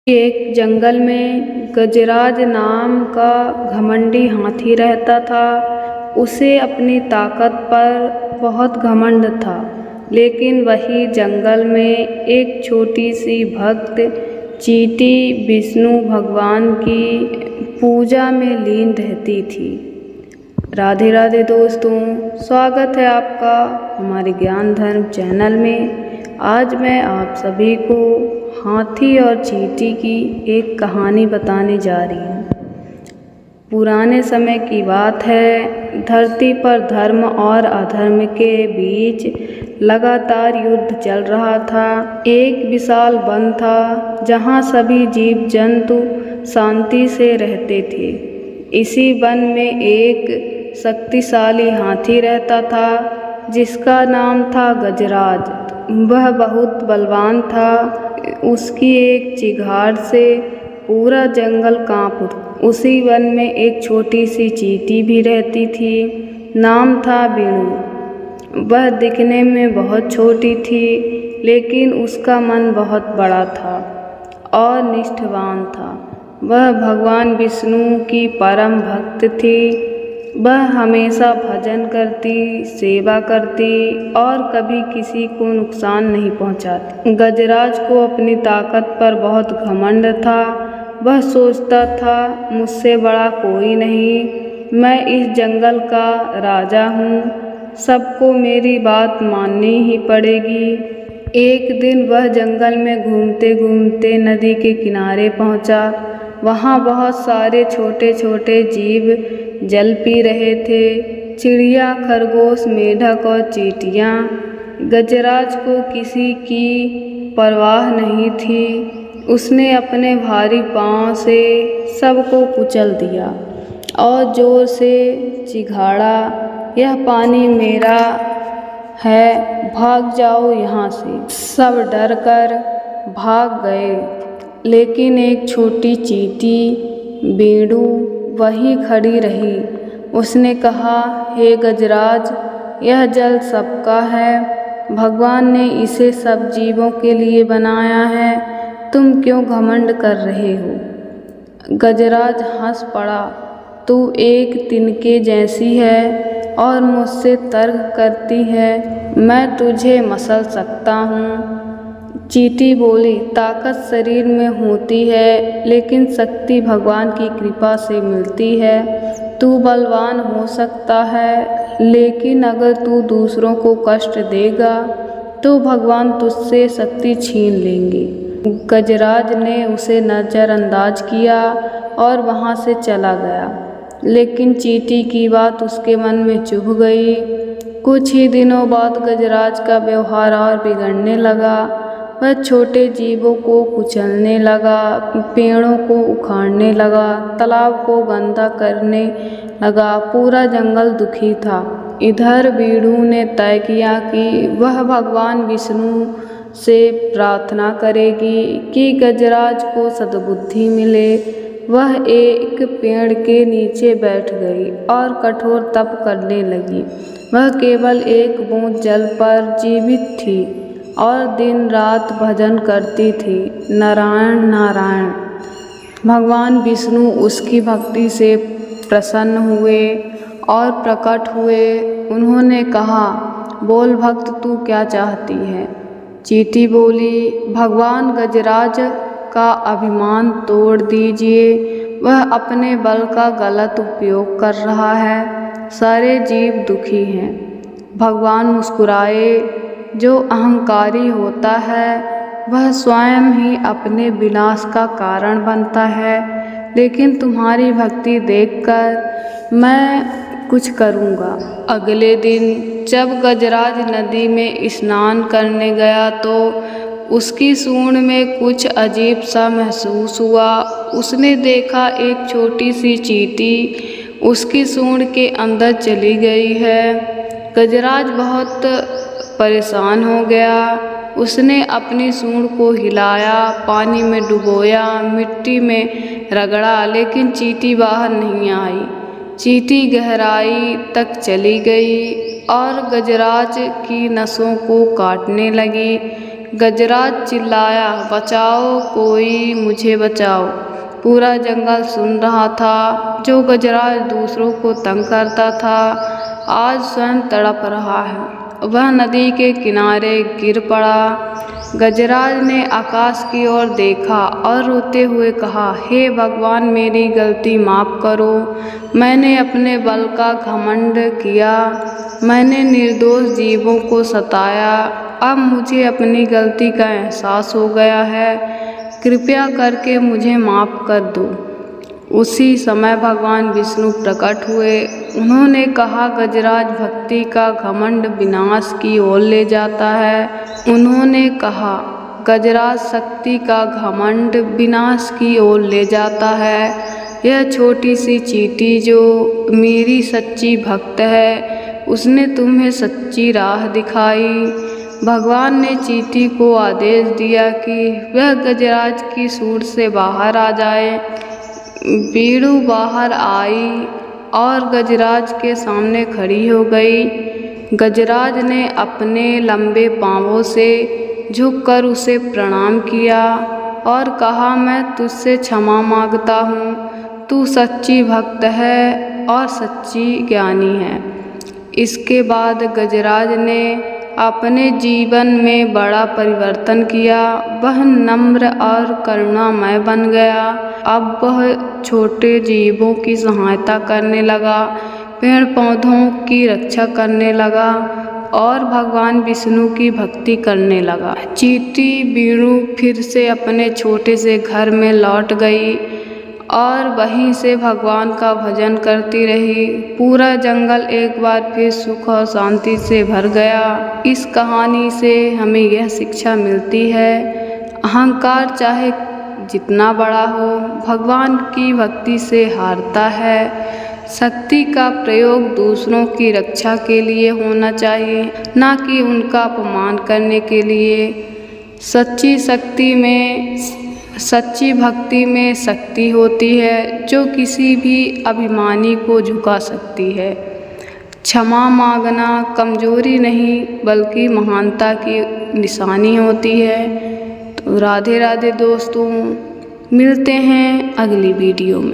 एक जंगल में गजराज नाम का घमंडी हाथी रहता था। उसे अपनी ताकत पर बहुत घमंड था, लेकिन वही जंगल में एक छोटी सी भक्त चींटी विष्णु भगवान की पूजा में लीन रहती थी। राधे राधे दोस्तों, स्वागत है आपका हमारे ज्ञान धर्म चैनल में। आज मैं आप सभी को हाथी और चींटी की एक कहानी बताने जा रही हूँ। पुराने समय की बात है, धरती पर धर्म और अधर्म के बीच लगातार युद्ध चल रहा था। एक विशाल वन था जहाँ सभी जीव जंतु शांति से रहते थे। इसी वन में एक शक्तिशाली हाथी रहता था जिसका नाम था गजराज। वह बहुत बलवान था। उसकी एक चिघाड़ से पूरा जंगल कांप उठा। उसी वन में एक छोटी सी चींटी भी रहती थी, नाम था बीणु। वह दिखने में बहुत छोटी थी, लेकिन उसका मन बहुत बड़ा था और निष्ठावान था। वह भगवान विष्णु की परम भक्त थी। वह हमेशा भजन करती, सेवा करती और कभी किसी को नुकसान नहीं पहुंचाती। गजराज को अपनी ताकत पर बहुत घमंड था। वह सोचता था, मुझसे बड़ा कोई नहीं, मैं इस जंगल का राजा हूँ, सबको मेरी बात माननी ही पड़ेगी। एक दिन वह जंगल में घूमते घूमते नदी के किनारे पहुँचा। वहाँ बहुत सारे छोटे छोटे जीव जल पी रहे थे, चिड़िया, खरगोश, मेढक और चींटियाँ। गजराज को किसी की परवाह नहीं थी। उसने अपने भारी पाँव से सबको कुचल दिया और जोर से चिघाड़ा, यह पानी मेरा है, भाग जाओ यहाँ से। सब डर कर भाग गए, लेकिन एक छोटी चींटी बीणु वहीं खड़ी रही। उसने कहा, हे गजराज, यह जल सबका है, भगवान ने इसे सब जीवों के लिए बनाया है, तुम क्यों घमंड कर रहे हो? गजराज हंस पड़ा, तू एक तिनके जैसी है और मुझसे तर्क करती है, मैं तुझे मसल सकता हूँ। चींटी बोली, ताकत शरीर में होती है, लेकिन शक्ति भगवान की कृपा से मिलती है। तू बलवान हो सकता है, लेकिन अगर तू दूसरों को कष्ट देगा तो भगवान तुझसे शक्ति छीन लेंगे। गजराज ने उसे नज़रअंदाज किया और वहाँ से चला गया, लेकिन चींटी की बात उसके मन में चुभ गई। कुछ ही दिनों बाद गजराज का व्यवहार और बिगड़ने लगा। वह छोटे जीवों को कुचलने लगा, पेड़ों को उखाड़ने लगा, तालाब को गंदा करने लगा। पूरा जंगल दुखी था। इधर बीणु ने तय किया कि वह भगवान विष्णु से प्रार्थना करेगी कि गजराज को सद्बुद्धि मिले। वह एक पेड़ के नीचे बैठ गई और कठोर तप करने लगी। वह केवल एक बूंद जल पर जीवित थी और दिन रात भजन करती थी, नारायण नारायण। भगवान विष्णु उसकी भक्ति से प्रसन्न हुए और प्रकट हुए। उन्होंने कहा, बोल भक्त, तू क्या चाहती है? चींटी बोली, भगवान गजराज का अभिमान तोड़ दीजिए, वह अपने बल का गलत उपयोग कर रहा है, सारे जीव दुखी हैं। भगवान मुस्कुराए, जो अहंकारी होता है वह स्वयं ही अपने विनाश का कारण बनता है, लेकिन तुम्हारी भक्ति देखकर मैं कुछ करूँगा। अगले दिन जब गजराज नदी में स्नान करने गया तो उसकी सूंड में कुछ अजीब सा महसूस हुआ। उसने देखा एक छोटी सी चींटी उसकी सूंड के अंदर चली गई है। गजराज बहुत परेशान हो गया। उसने अपनी सूंड को हिलाया, पानी में डुबोया, मिट्टी में रगड़ा, लेकिन चींटी बाहर नहीं आई। चींटी गहराई तक चली गई और गजराज की नसों को काटने लगी। गजराज चिल्लाया, बचाओ कोई, मुझे बचाओ। पूरा जंगल सुन रहा था। जो गजराज दूसरों को तंग करता था, आज स्वयं तड़प रहा है। वह नदी के किनारे गिर पड़ा। गजराज ने आकाश की ओर देखा और रोते हुए कहा, हे भगवान, मेरी गलती माफ़ करो। मैंने अपने बल का घमंड किया। मैंने निर्दोष जीवों को सताया। अब मुझे अपनी गलती का एहसास हो गया है। कृपया करके मुझे माफ़ कर दो। उसी समय भगवान विष्णु प्रकट हुए। उन्होंने कहा, गजराज, भक्ति का घमंड विनाश की ओर ले जाता है। उन्होंने कहा, गजराज, शक्ति का घमंड विनाश की ओर ले जाता है। यह छोटी सी चींटी जो मेरी सच्ची भक्त है, उसने तुम्हें सच्ची राह दिखाई। भगवान ने चींटी को आदेश दिया कि वह गजराज की सूंड से बाहर आ जाए। बीड़ू बाहर आई और गजराज के सामने खड़ी हो गई। गजराज ने अपने लंबे पांवों से झुककर उसे प्रणाम किया और कहा, मैं तुझसे क्षमा मांगता हूँ। तू सच्ची भक्त है और सच्ची ज्ञानी है। इसके बाद गजराज ने अपने जीवन में बड़ा परिवर्तन किया। वह नम्र और करुणामय बन गया। अब वह छोटे जीवों की सहायता करने लगा, पेड़ पौधों की रक्षा करने लगा और भगवान विष्णु की भक्ति करने लगा। चींटी बीड़ू फिर से अपने छोटे से घर में लौट गई और वहीं से भगवान का भजन करती रही। पूरा जंगल एक बार फिर सुख और शांति से भर गया। इस कहानी से हमें यह शिक्षा मिलती है, अहंकार चाहे जितना बड़ा हो, भगवान की भक्ति से हारता है। शक्ति का प्रयोग दूसरों की रक्षा के लिए होना चाहिए, ना कि उनका अपमान करने के लिए। सच्ची भक्ति में शक्ति होती है जो किसी भी अभिमानी को झुका सकती है। क्षमा मांगना कमजोरी नहीं बल्कि महानता की निशानी होती है। तो राधे राधे दोस्तों, मिलते हैं अगली वीडियो में।